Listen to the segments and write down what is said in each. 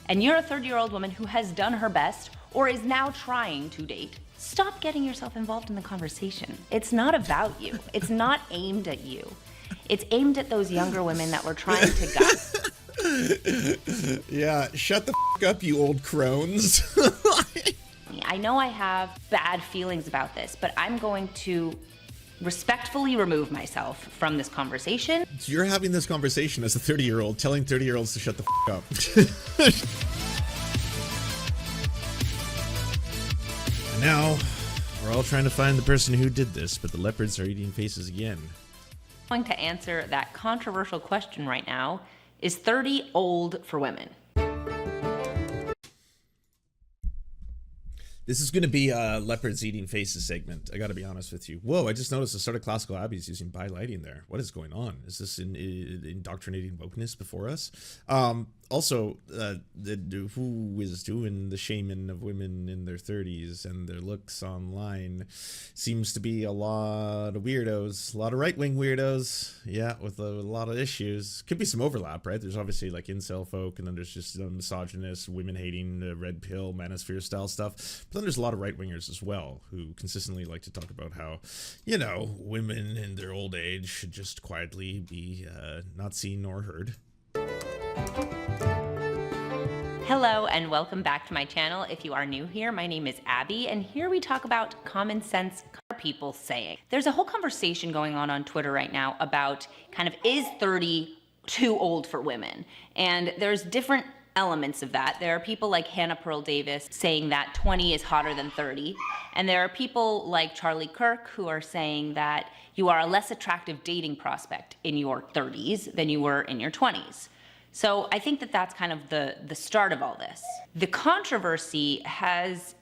and you're a 30-year-old woman who has done her best or is now trying to date, stop getting yourself involved in the conversation. It's not about you. It's not aimed at you. It's aimed at those younger women that we're trying to guide. Yeah, shut the up, you old crones. I know I have bad feelings about this, but I'm going to respectfully remove myself from this conversation. You're having this conversation as a 30-year-old, telling 30-year-olds to shut the up. And now, we're all trying to find the person who did this, but the leopards are eating faces again. Going to answer that controversial question right now. Is 30 old for women? This is going to be a leopards eating faces segment. I got to be honest with you. Whoa, I just noticed the start of Classical Abby's using bi lighting there. What is going on? Is this indoctrinating wokeness before us? Also, who is doing the shaming of women in their 30s and their looks online seems to be a lot of weirdos, a lot of right-wing weirdos, yeah, with a lot of issues. Could be some overlap, right? There's obviously like incel folk, and then there's just misogynist, women-hating, red pill, manosphere style stuff. But then there's a lot of right-wingers as well who consistently like to talk about how, you know, women in their old age should just quietly be not seen nor heard. Hello and welcome back to my channel. If you are new here, my name is Abby, and here we talk about common sense people saying. There's a whole conversation going on Twitter right now about kind of, is 30 too old for women? And there's different elements of that. There are people like Hannah Pearl Davis saying that 20 is hotter than 30. And there are people like Charlie Kirk who are saying that you are a less attractive dating prospect in your 30s than you were in your 20s. So I think that that's kind of the start of all this. The controversy has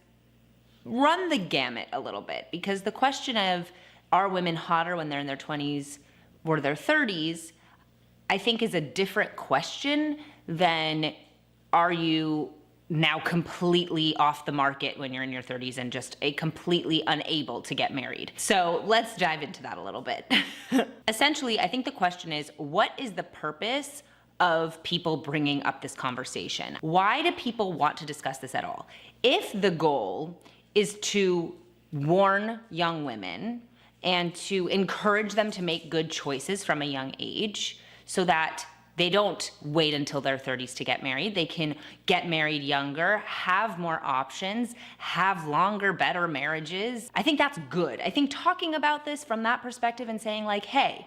run the gamut a little bit, because the question of, are women hotter when they're in their 20s or their 30s, I think is a different question than, are you now completely off the market when you're in your 30s and just completely unable to get married? So let's dive into that a little bit. Essentially, I think the question is, what is the purpose of people bringing up this conversation? Why do people want to discuss this at all? If the goal is to warn young women and to encourage them to make good choices from a young age so that they don't wait until their 30s to get married, they can get married younger, have more options, have longer, better marriages, I think that's good. I think talking about this from that perspective and saying like, hey,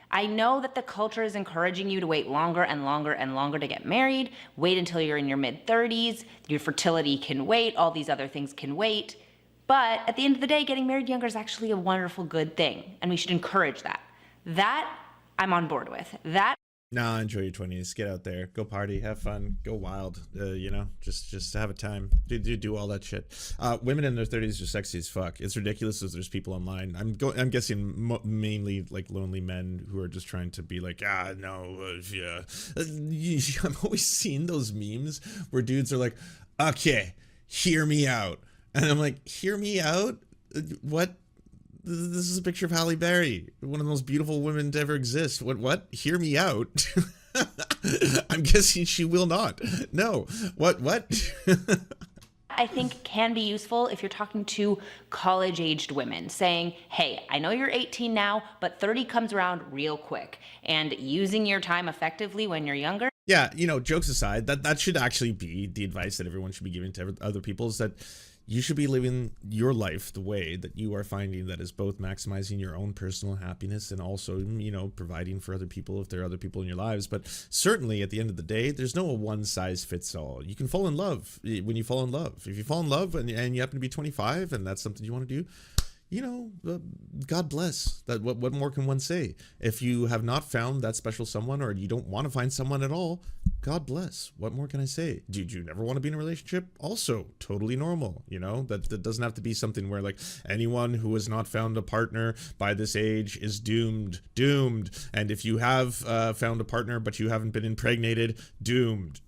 I know that the culture is encouraging you to wait longer and longer and longer to get married. Wait until you're in your mid-30s. Your fertility can wait. All these other things can wait. But at the end of the day, getting married younger is actually a wonderful, good thing. And we should encourage that. That I'm on board with. That. Nah, enjoy your 20s. Get out there. Go party. Have fun. Go wild. You know, just have a time. Do all that shit. Women in their 30s are sexy as fuck. It's ridiculous as there's people online. I'm guessing mainly like lonely men who are just trying to be like, yeah. I'm always seeing those memes where dudes are like, okay, hear me out. And I'm like, hear me out? What? This is a picture of Halle Berry, one of the most beautiful women to ever exist. What? Hear me out. I'm guessing she will not. No. What? I think can be useful if you're talking to college-aged women, saying, hey, I know you're 18 now, but 30 comes around real quick. And using your time effectively when you're younger. Yeah, you know, jokes aside, that should actually be the advice that everyone should be giving to other people, is that you should be living your life the way that you are finding that is both maximizing your own personal happiness and also, you know, providing for other people if there are other people in your lives. But certainly at the end of the day, there's no one size fits all. You can fall in love when you fall in love. If you fall in love and you happen to be 25 and that's something you want to do, you know, God bless. That what more can one say? If you have not found that special someone, or you don't want to find someone at all, God bless. What more can I say? Do you never want to be in a relationship? Also, totally normal. You know, that doesn't have to be something where like anyone who has not found a partner by this age is doomed. And if you have found a partner but you haven't been impregnated, doomed.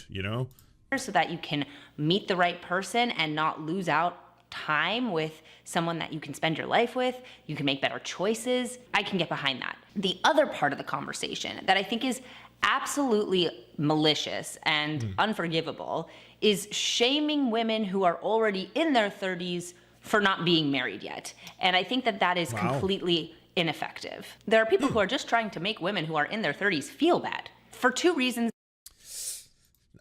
You know, so that you can meet the right person and not lose out time with someone that you can spend your life with. You can make better choices. I can get behind that. The other part of the conversation that I think is absolutely malicious and unforgivable is shaming women who are already in their 30s for not being married yet. And I think that that is completely ineffective. There are people who are just trying to make women who are in their 30s feel bad for two reasons.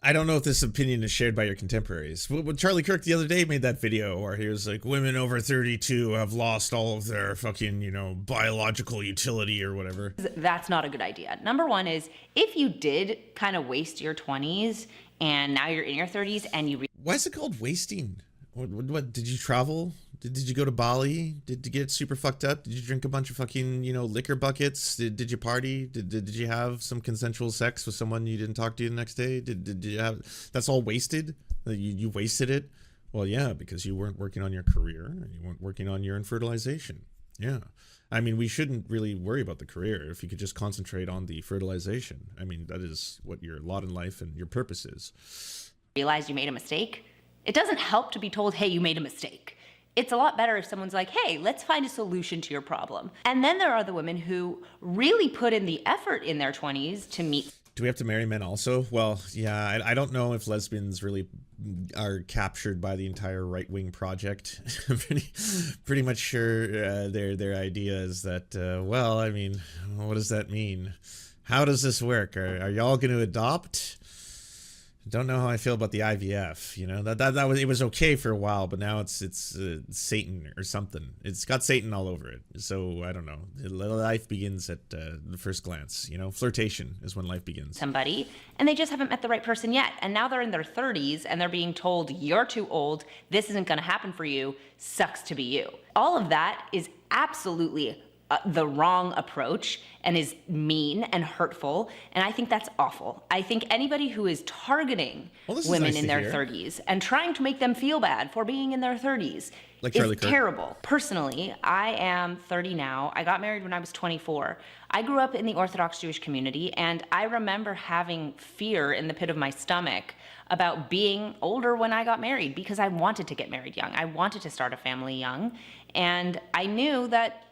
I don't know if this opinion is shared by your contemporaries. Well, Charlie Kirk the other day made that video where he was like, women over 32 have lost all of their fucking, you know, biological utility or whatever. That's not a good idea. Number one is, if you did kind of waste your 20s and now you're in your 30s and you... Why is it called wasting? What did you travel? Did you go to Bali? Did you get super fucked up? Did you drink a bunch of fucking, you know, liquor buckets? Did you party? Did you have some consensual sex with someone you didn't talk to the next day? Did you have... That's all wasted? You wasted it? Well, yeah, because you weren't working on your career and you weren't working on your fertilization. Yeah. I mean, we shouldn't really worry about the career if you could just concentrate on the fertilization. I mean, that is what your lot in life and your purpose is. Realize you made a mistake. It doesn't help to be told, hey, you made a mistake. It's a lot better if someone's like, hey, let's find a solution to your problem. And then there are the women who really put in the effort in their 20s to meet. Do we have to marry men also? Well, yeah, I don't know if lesbians really are captured by the entire right-wing project. pretty much sure their idea is that, well, I mean, what does that mean? How does this work? Are y'all going to adopt? Don't know how I feel about the IVF. You know, that was, it was okay for a while, but now it's Satan or something. It's got Satan all over it. So I don't know. Life begins at the first glance. You know, flirtation is when life begins. Somebody, and they just haven't met the right person yet. And now they're in their 30s and they're being told, you're too old. This isn't going to happen for you. Sucks to be you. All of that is absolutely the wrong approach and is mean and hurtful, and I think that's awful. I think anybody who is targeting women in their 30s and trying to make them feel bad for being in their 30s is terrible. Personally, I am 30 now. I got married when I was 24. I grew up in the Orthodox Jewish community, and I remember having fear in the pit of my stomach about being older when I got married because I wanted to get married young. I wanted to start a family young, and I knew that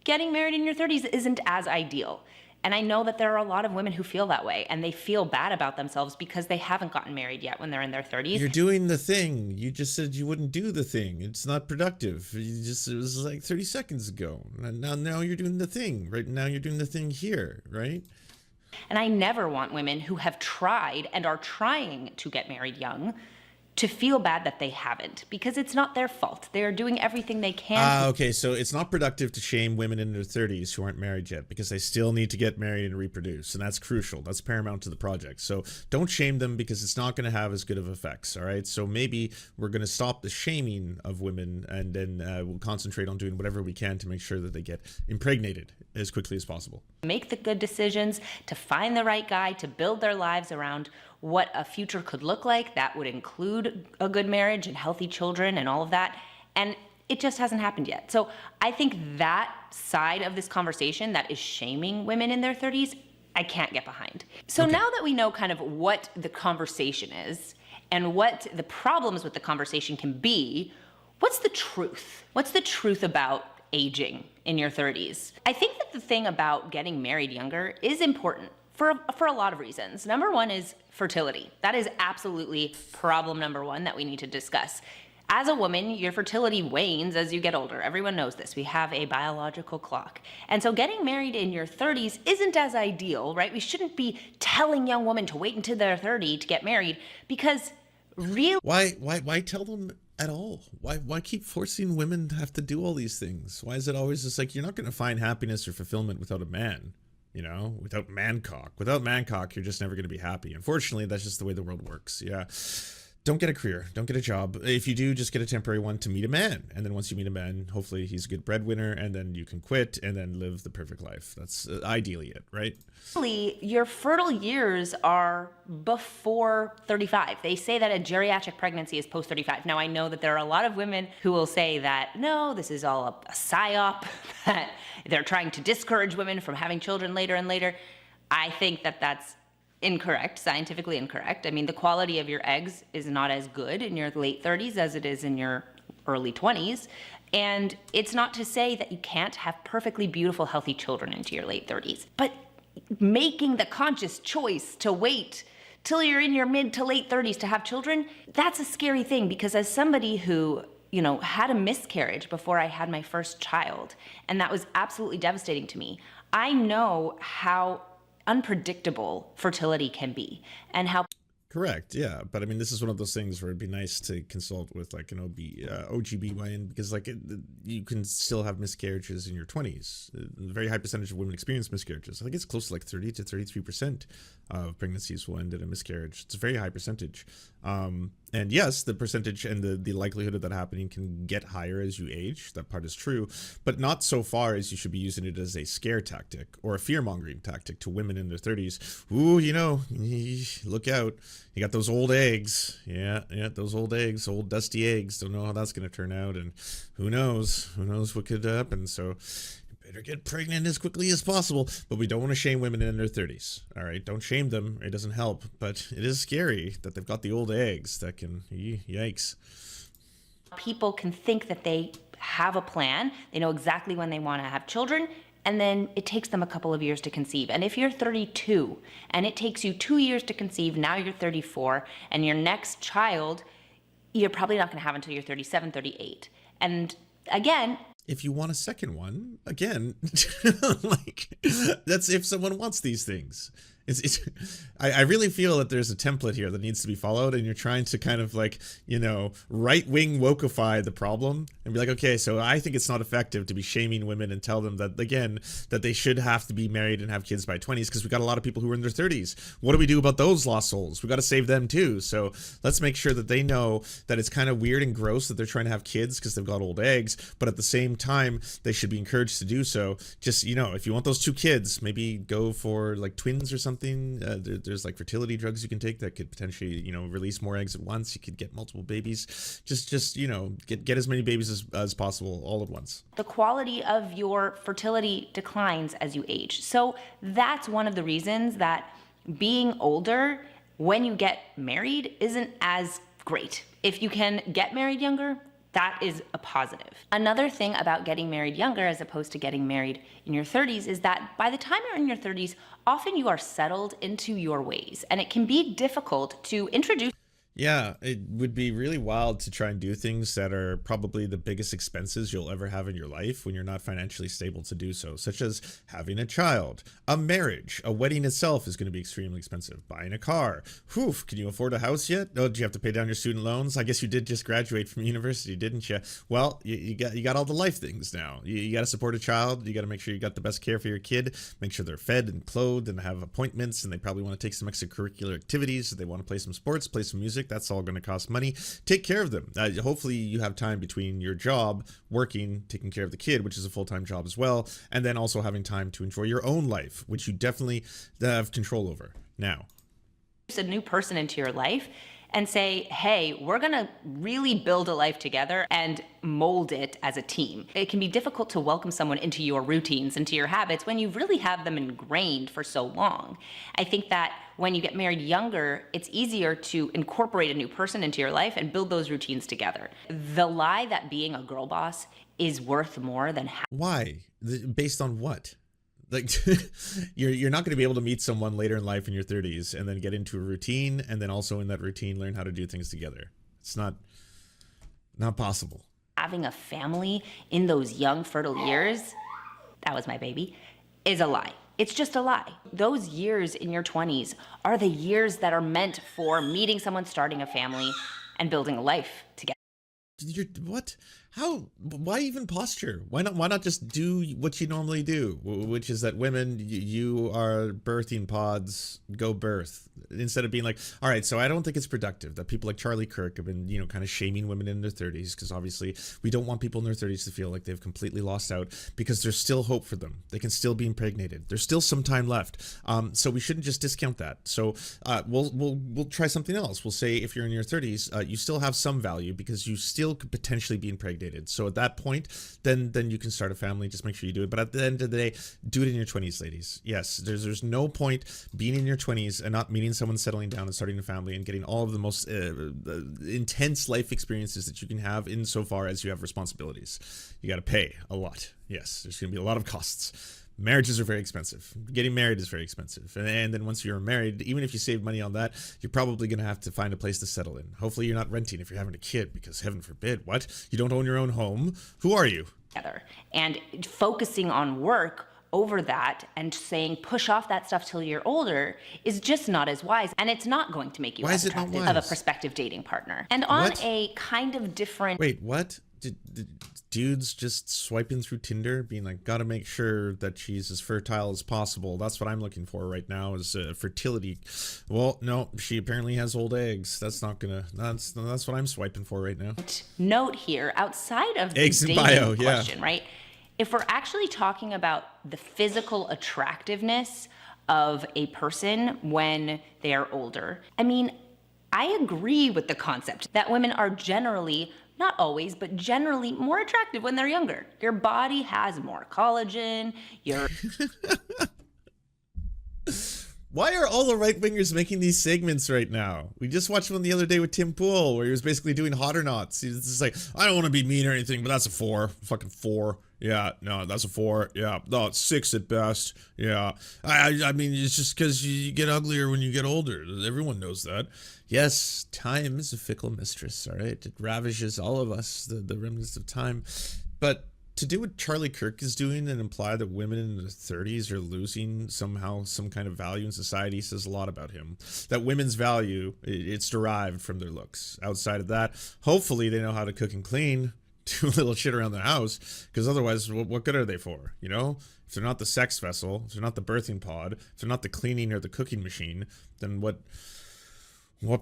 getting married in your 30s isn't as ideal. And I know that there are a lot of women who feel that way, and they feel bad about themselves because they haven't gotten married yet when they're in their 30s. You're doing the thing. You just said you wouldn't do the thing. It's not productive. It was like 30 seconds ago. Now you're doing the thing. Right now you're doing the thing here, right? And I never want women who have tried and are trying to get married young to feel bad that they haven't, because it's not their fault. They are doing everything they can. Okay, so it's not productive to shame women in their 30s who aren't married yet, because they still need to get married and reproduce, and that's crucial. That's paramount to the project. So don't shame them, because it's not going to have as good of effects, all right? So maybe we're going to stop the shaming of women, and then we'll concentrate on doing whatever we can to make sure that they get impregnated as quickly as possible. Make the good decisions, to find the right guy, to build their lives around what a future could look like. That would include a good marriage and healthy children and all of that. And it just hasn't happened yet. So I think that side of this conversation that is shaming women in their 30s, I can't get behind. So now that we know kind of what the conversation is and what the problems with the conversation can be, what's the truth? What's the truth about aging in your 30s? I think that the thing about getting married younger is important for a lot of reasons. Number one is fertility. That is absolutely problem number one that we need to discuss. As a woman, your fertility wanes as you get older. Everyone knows this. We have a biological clock. And so getting married in your 30s isn't as ideal, right? We shouldn't be telling young women to wait until they're 30 to get married, because really... Why tell them at all? Why keep forcing women to have to do all these things? Why is it always just like, you're not going to find happiness or fulfillment without a man? You know, without mancock. Without mancock, you're just never going to be happy. Unfortunately, that's just the way the world works. Yeah. Don't get a career. Don't get a job. If you do, just get a temporary one to meet a man. And then once you meet a man, hopefully he's a good breadwinner, and then you can quit and then live the perfect life. That's ideally it, right? Your fertile years are before 35. They say that a geriatric pregnancy is post 35. Now, I know that there are a lot of women who will say that, no, this is all a psyop, that they're trying to discourage women from having children later and later. I think that that's incorrect, scientifically incorrect. I mean, the quality of your eggs is not as good in your late 30s as it is in your early 20s. And it's not to say that you can't have perfectly beautiful, healthy children into your late 30s. But making the conscious choice to wait till you're in your mid to late 30s to have children, that's a scary thing, because as somebody who, you know, had a miscarriage before I had my first child, and that was absolutely devastating to me, I know how unpredictable fertility can be and how. Correct. Yeah. But I mean, this is one of those things where it'd be nice to consult with like an OGBYN, because like you can still have miscarriages in your 20s. A very high percentage of women experience miscarriages. I think it's close to like 30 to 33% of pregnancies will end in a miscarriage. It's a very high percentage. And yes, the percentage and the likelihood of that happening can get higher as you age. That part is true, but not so far as you should be using it as a scare tactic or a fear-mongering tactic to women in their 30s. Ooh, you know, look out. You got those old eggs. Yeah, those old eggs, old dusty eggs. Don't know how that's going to turn out, and who knows what could happen. So better get pregnant as quickly as possible. But we don't want to shame women in their 30s. All right, don't shame them. It doesn't help. But it is scary that they've got the old eggs that can, yikes. People can think that they have a plan. They know exactly when they want to have children, and then it takes them a couple of years to conceive. And if you're 32 and it takes you 2 years to conceive, now you're 34, and your next child, you're probably not going to have until you're 37, 38. And again, if you want a second one, again, like that's if someone wants these things. I really feel that there's a template here that needs to be followed, and you're trying to kind of like, you know, right-wing wokeify the problem and be like, okay, so I think it's not effective to be shaming women and tell them that, again, that they should have to be married and have kids by 20s, because we got a lot of people who are in their 30s. What do we do about those lost souls? We got to save them too. So let's make sure that they know that it's kind of weird and gross that they're trying to have kids because they've got old eggs, but at the same time, they should be encouraged to do so. Just, you know, if you want those 2 kids, maybe go for like twins or something. There's like fertility drugs you can take that could potentially, you know, release more eggs at once. You could get multiple babies. Just you know, get as many babies as possible all at once. The quality of your fertility declines as you age. So that's one of the reasons that being older when you get married isn't as great. If you can get married younger, that is a positive. Another thing about getting married younger as opposed to getting married in your 30s is that by the time you're in your 30s, often you are settled into your ways, and it can be difficult to introduce. Yeah, it would be really wild to try and do things that are probably the biggest expenses you'll ever have in your life when you're not financially stable to do so, such as having a child, a marriage. A wedding itself is going to be extremely expensive. Buying a car. Whew, can you afford a house yet? Oh, do you have to pay down your student loans? I guess you did just graduate from university, didn't you? Well, you got all the life things now. You got to support a child. You got to make sure you got the best care for your kid. Make sure they're fed and clothed and have appointments, and they probably want to take some extracurricular activities. They want to play some sports, play some music. That's all going to cost money. Take care of them. Hopefully you have time between your job, working, taking care of the kid, which is a full-time job as well, and then also having time to enjoy your own life, which you definitely have control over now. A new person into your life and say, hey, we're gonna really build a life together and mold it as a team. It can be difficult to welcome someone into your routines, into your habits, when you really have them ingrained for so long. I think that when you get married younger, it's easier to incorporate a new person into your life and build those routines together. The lie that being a girl boss is worth more than Why? Based on what? Like, you're not going to be able to meet someone later in life in your 30s and then get into a routine, and then also in that routine learn how to do things together. It's not possible. Having a family in those young fertile years, that was my baby, is a lie. It's just a lie. Those years in your 20s are the years that are meant for meeting someone, starting a family, and building a life together. What? How? Why even posture? Why not just do what you normally do, which is that women, you are birthing pods, go birth, instead of being like, all right, so I don't think it's productive that people like Charlie Kirk have been, kind of shaming women in their 30s, because obviously we don't want people in their 30s to feel like they've completely lost out, because there's still hope for them. They can still be impregnated. There's still some time left. So we shouldn't just discount that. So we'll try something else. We'll say if you're in your 30s, you still have some value because you still could potentially be impregnated. So at that point, then you can start a family. Just make sure you do it. But at the end of the day, do it in your 20s, ladies. Yes, there's no point being in your 20s and not meeting someone, settling down and starting a family and getting all of the most intense life experiences that you can have insofar as you have responsibilities. You got to pay a lot. Yes, there's going to be a lot of costs. Marriages are very expensive. Getting married is very expensive. And then once you're married, even if you save money on that, you're probably going to have to find a place to settle in. Hopefully you're not renting if you're having a kid, because heaven forbid, what? You don't own your own home? Who are you? Together. And focusing on work over that and saying push off that stuff till you're older is just not as wise, and it's not going to make you as attractive of a prospective dating partner. And on a kind of different... Wait, what? Did dudes just swiping through Tinder being like, gotta make sure that she's as fertile as possible? That's what I'm looking for right now, is fertility. Well, no, she apparently has old eggs. That's not gonna, that's what I'm swiping for right now. Note here, outside of the eggs in dating bio, question, right? If we're actually talking about the physical attractiveness of a person when they are older, I mean, I agree with the concept that women are generally, not always, but generally more attractive when they're younger. Your body has more collagen, Why are all the right-wingers making these segments right now? We just watched one the other day with Tim Pool, where he was basically doing hot or nots. He's just like, I don't want to be mean or anything, but that's a 4. Fucking 4. Yeah, no, that's a 4. Yeah, no, it's 6 at best. Yeah, I mean, it's just because you get uglier when you get older. Everyone knows that. Yes, time is a fickle mistress, all right? It ravages all of us, the remnants of time. But to do what Charlie Kirk is doing and imply that women in their 30s are losing somehow some kind of value in society says a lot about him. That women's value, it's derived from their looks. Outside of that, hopefully they know how to cook and clean, do a little shit around the house, because otherwise, what good are they for, you know? If they're not the sex vessel, if they're not the birthing pod, if they're not the cleaning or the cooking machine, then what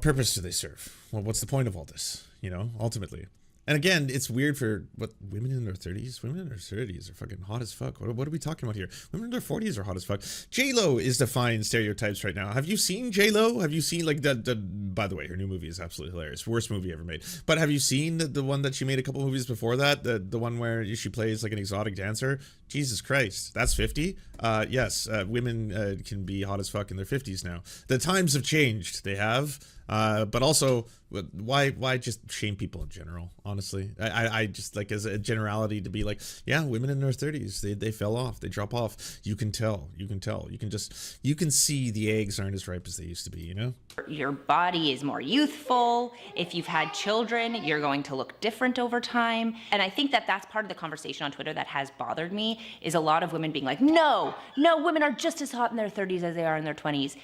purpose do they serve? Well, what's the point of all this, you know, ultimately? And again, it's weird for women in their 30s. Women in their 30s are fucking hot as fuck. What are we talking about here? Women in their 40s are hot as fuck. J-Lo is defying stereotypes right now. Have you seen J-Lo? Have you seen, like, by the way, her new movie is absolutely hilarious. Worst movie ever made. But have you seen the one that she made a couple movies before that? The one where she plays like an exotic dancer? Jesus Christ. That's 50? Yes, women can be hot as fuck in their 50s now. The times have changed. They have. But also, why just shame people in general? Honestly, I just, like, as a generality, to be like, yeah, women in their 30s, they fell off, they drop off. You can tell, you can see the eggs aren't as ripe as they used to be, you know? Your body is more youthful. If you've had children, you're going to look different over time. And I think that that's part of the conversation on Twitter that has bothered me, is a lot of women being like, no, women are just as hot in their 30s as they are in their 20s.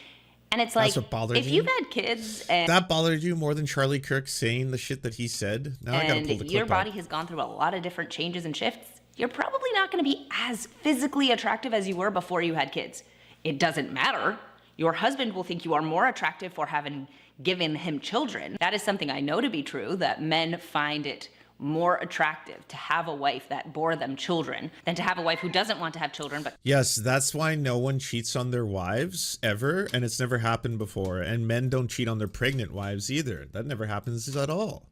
And it's like, if you've had kids and that bothered you more than Charlie Kirk saying the shit that he said. Now I gotta pull the clip your body has gone through a lot of different changes and shifts, you're probably not going to be as physically attractive as you were before you had kids. It doesn't matter. Your husband will think you are more attractive for having given him children. That is something I know to be true, that men find it more attractive to have a wife that bore them children than to have a wife who doesn't want to have children. But yes, that's why no one cheats on their wives ever, and it's never happened before. And men don't cheat on their pregnant wives either. That never happens at all.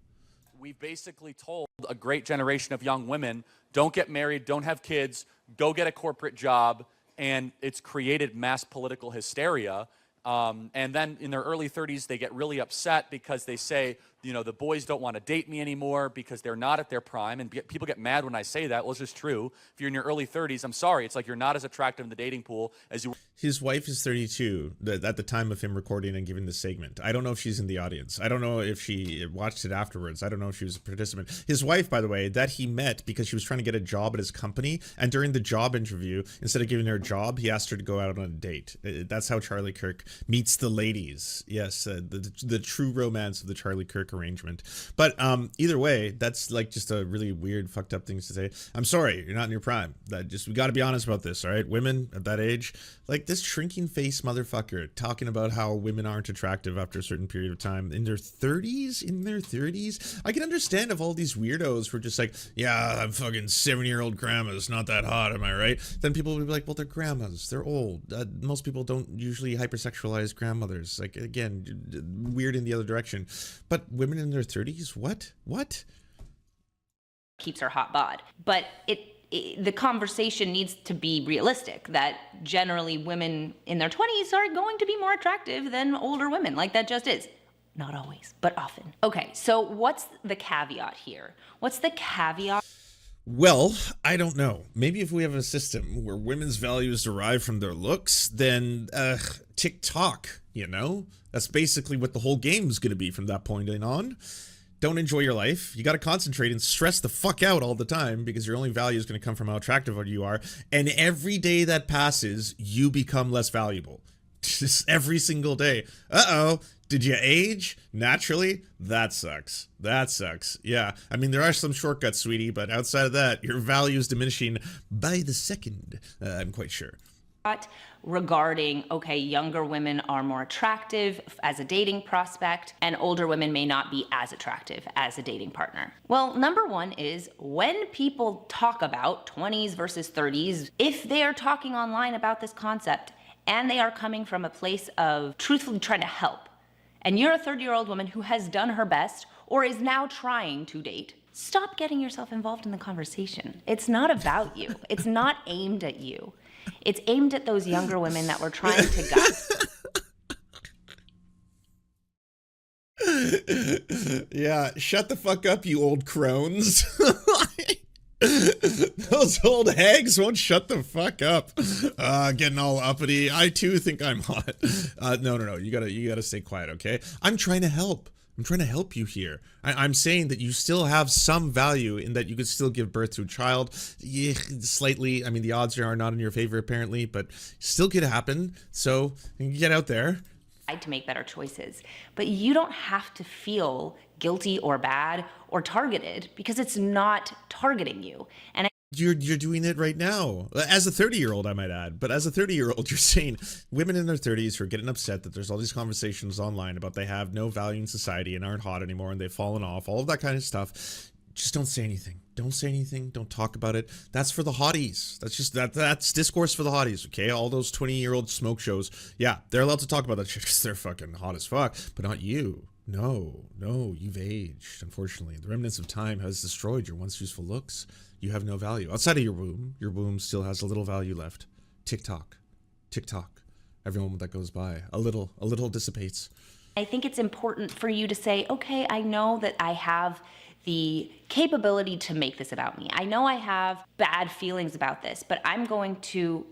We've basically told a great generation of young women, don't get married, don't have kids, go get a corporate job, and it's created mass political hysteria. And then in their early 30s, they get really upset because they say, you know, the boys don't want to date me anymore because they're not at their prime. And people get mad when I say that. Well, it's just true. If you're in your early 30s, I'm sorry. It's like you're not as attractive in the dating pool as you were. His wife is 32 at the time of him recording and giving the segment. I don't know if she's in the audience. I don't know if she watched it afterwards. I don't know if she was a participant. His wife, by the way, that he met because she was trying to get a job at his company. And during the job interview, instead of giving her a job, he asked her to go out on a date. That's how Charlie Kirk meets the ladies. Yes, the true romance of the Charlie Kirk arrangement. But either way, that's like just a really weird, fucked up thing to say. I'm sorry, you're not in your prime. We got to be honest about this, all right? Women at that age, like this shrinking face motherfucker talking about how women aren't attractive after a certain period of time in their 30s. I can understand if all these weirdos were just like, yeah, I'm fucking 70-year-old grandma's not that hot, am I right? Then people would be like, well, they're grandmas, they're old. Most people don't usually hypersexualize grandmothers. Like, again, weird in the other direction. But women in their 30s, what keeps her hot bod. But the conversation needs to be realistic, that generally women in their 20s are going to be more attractive than older women. Like, that just is. Not always, but often. Okay, so what's the caveat here? What's the caveat? Well, I don't know. Maybe if we have a system where women's values derive from their looks, then TikTok, you know? That's basically what the whole game's going to be from that point on. Don't enjoy your life. You got to concentrate and stress the fuck out all the time because your only value is going to come from how attractive you are. And every day that passes, you become less valuable. Just every single day. Uh-oh. Did you age naturally? That sucks. That sucks. Yeah. I mean, there are some shortcuts, sweetie, but outside of that, your value is diminishing by the second. I'm quite sure. Regarding, okay, younger women are more attractive as a dating prospect and older women may not be as attractive as a dating partner. Well, number one is when people talk about 20s versus 30s, if they are talking online about this concept and they are coming from a place of truthfully trying to help, and you're a 30-year-old woman who has done her best or is now trying to date, stop getting yourself involved in the conversation. It's not about you. It's not aimed at you. It's aimed at those younger women that we're trying to guide. Yeah, shut the fuck up, you old crones. Those old hags won't shut the fuck up. Getting all uppity. I too think I'm hot. No. You gotta stay quiet, okay? I'm trying to help. I'm trying to help you here. I'm saying that you still have some value in that you could still give birth to a child. Yeah, slightly. I mean, the odds are not in your favor apparently, but still could happen. So get out there. To make better choices. But you don't have to feel guilty or bad or targeted because it's not targeting you. And You're doing it right now. As a 30-year-old, I might add. But as a 30-year-old, you're saying women in their 30s who are getting upset that there's all these conversations online about they have no value in society and aren't hot anymore and they've fallen off, all of that kind of stuff. Just don't say anything. Don't say anything. Don't talk about it. That's for the hotties. That's just that's discourse for the hotties, okay? All those 20-year-old smoke shows. Yeah, they're allowed to talk about that shit because they're fucking hot as fuck, but not you. No, you've aged, unfortunately. The remnants of time has destroyed your once useful looks. You have no value. Outside of your womb still has a little value left. TikTok. Every moment that goes by, a little dissipates. I think it's important for you to say, okay, I know that I have the capability to make this about me. I know I have bad feelings about this, but I'm going to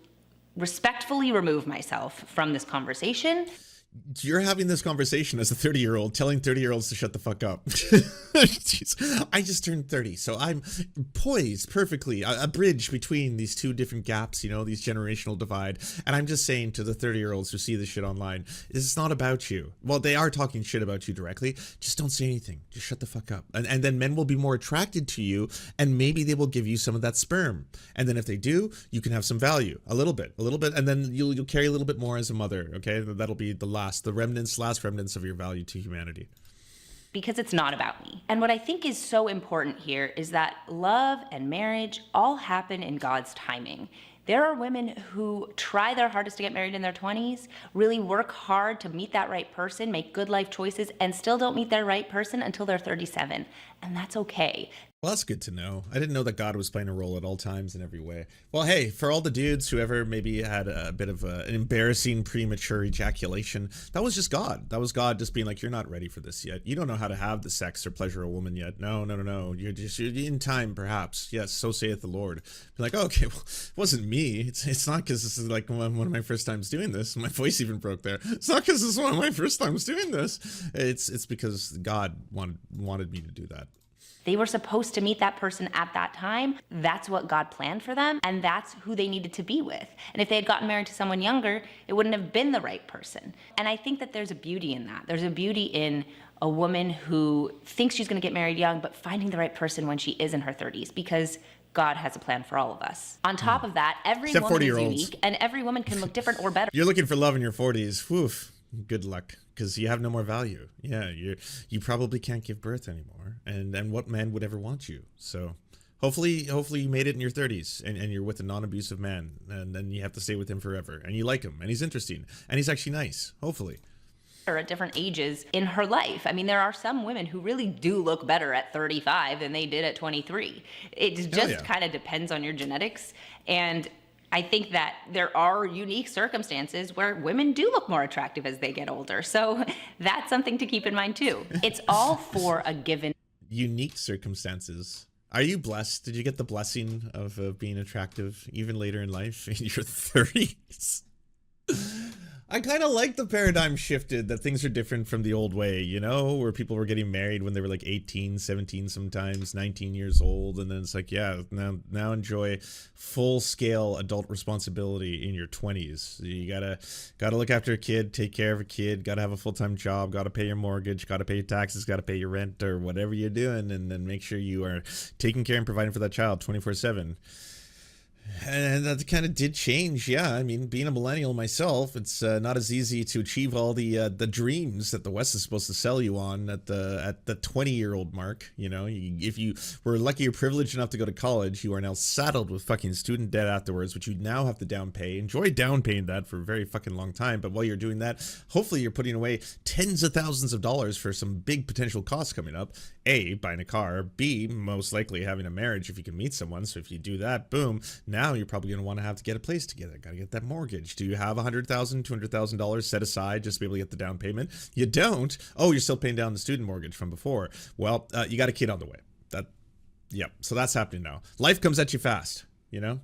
respectfully remove myself from this conversation. You're having this conversation as a 30-year-old, telling 30-year-olds to shut the fuck up. Jeez. I just turned 30, so I'm poised perfectly, a bridge between these two different gaps, you know, these generational divide. And I'm just saying to the 30-year-olds who see this shit online, it's not about you. Well, they are talking shit about you directly. Just don't say anything. Just shut the fuck up. And then men will be more attracted to you, and maybe they will give you some of that sperm. And then if they do, you can have some value, a little bit, and then you'll carry a little bit more as a mother, okay? That'll be the last remnants of your value to humanity. Because it's not about me. And what I think is so important here is that love and marriage all happen in God's timing. There are women who try their hardest to get married in their 20s, really work hard to meet that right person, make good life choices, and still don't meet their right person until they're 37. And that's okay. Well, that's good to know. I didn't know that God was playing a role at all times in every way. Well, hey, for all the dudes who ever maybe had a bit of an embarrassing premature ejaculation, that was just God. That was God just being like, you're not ready for this yet. You don't know how to have the sex or pleasure a woman yet. No. You're in time, perhaps. Yes, so saith the Lord. Be like, oh, okay, well, it wasn't me. It's not because this is like one of my first times doing this. My voice even broke there. It's not because this is one of my first times doing this. It's because God wanted me to do that. They were supposed to meet that person at that time. That's what God planned for them, and that's who they needed to be with. And if they had gotten married to someone younger, it wouldn't have been the right person. And I think that there's a beauty in that. There's a beauty in a woman who thinks she's going to get married young, but finding the right person when she is in her 30s, because God has a plan for all of us. On top of that, every woman is unique, and every woman can look different or better. You're looking for love in your 40s. Woof. Good luck, because you have no more value. Yeah, you probably can't give birth anymore, and what man would ever want you? So hopefully you made it in your 30s, and you're with a non-abusive man, and then you have to stay with him forever, and you like him, and he's interesting, and he's actually nice, hopefully. At different ages in her life. I mean, there are some women who really do look better at 35 than they did at 23. It just kind of depends on your genetics, and I think that there are unique circumstances where women do look more attractive as they get older. So that's something to keep in mind too. It's all for a given. Unique circumstances. Are you blessed? Did you get the blessing of being attractive even later in life, in your 30s? I kind of like the paradigm shifted, that things are different from the old way, you know, where people were getting married when they were like 18, 17, sometimes 19 years old. And then it's like, yeah, now enjoy full scale adult responsibility in your 20s. You gotta look after a kid, take care of a kid, gotta have a full-time job, gotta pay your mortgage, gotta pay your taxes, gotta pay your rent or whatever you're doing. And then make sure you are taking care and providing for that child 24/7. And that kind of did change, yeah. I mean, being a millennial myself, it's not as easy to achieve all the dreams that the West is supposed to sell you on at the 20-year-old mark. You know, if you were lucky or privileged enough to go to college, you are now saddled with fucking student debt afterwards, which you now have to down pay. Enjoy down paying that for a very fucking long time, but while you're doing that, hopefully you're putting away tens of thousands of dollars for some big potential costs coming up. A, buying a car. B, most likely having a marriage if you can meet someone. So if you do that, boom, now you're probably going to have to get a place together. Got to get that mortgage. Do you have $100,000, $200,000 set aside just to be able to get the down payment? You don't. Oh, you're still paying down the student mortgage from before. Well, you got a kid on the way. Yep. So that's happening now. Life comes at you fast, you know?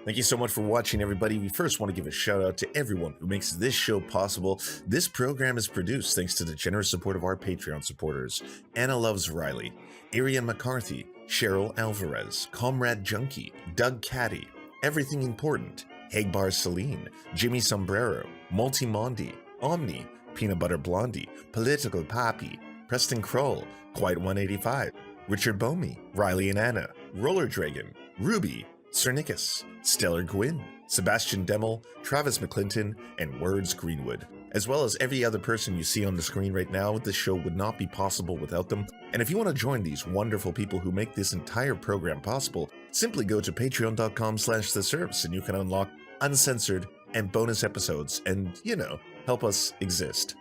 Thank you so much for watching, everybody. We first want to give a shout out to everyone who makes this show possible. This program is produced thanks to the generous support of our Patreon supporters: Anna Loves Riley, Arian McCarthy, Cheryl Alvarez, Comrade Junkie, Doug Caddy, Everything Important, Hagbar Celine, Jimmy Sombrero, Multimondi, Omni, Peanut Butter Blondie, Political Poppy, Preston Kroll, Quiet 185, Richard Bomey, Riley and Anna, Roller Dragon, Ruby, Cernicus, Stellar Gwyn, Sebastian Demmel, Travis McClinton, and Words Greenwood. As well as every other person you see on the screen right now, this show would not be possible without them. And if you want to join these wonderful people who make this entire program possible, simply go to patreon.com/the Serfs and you can unlock uncensored and bonus episodes and, you know, help us exist.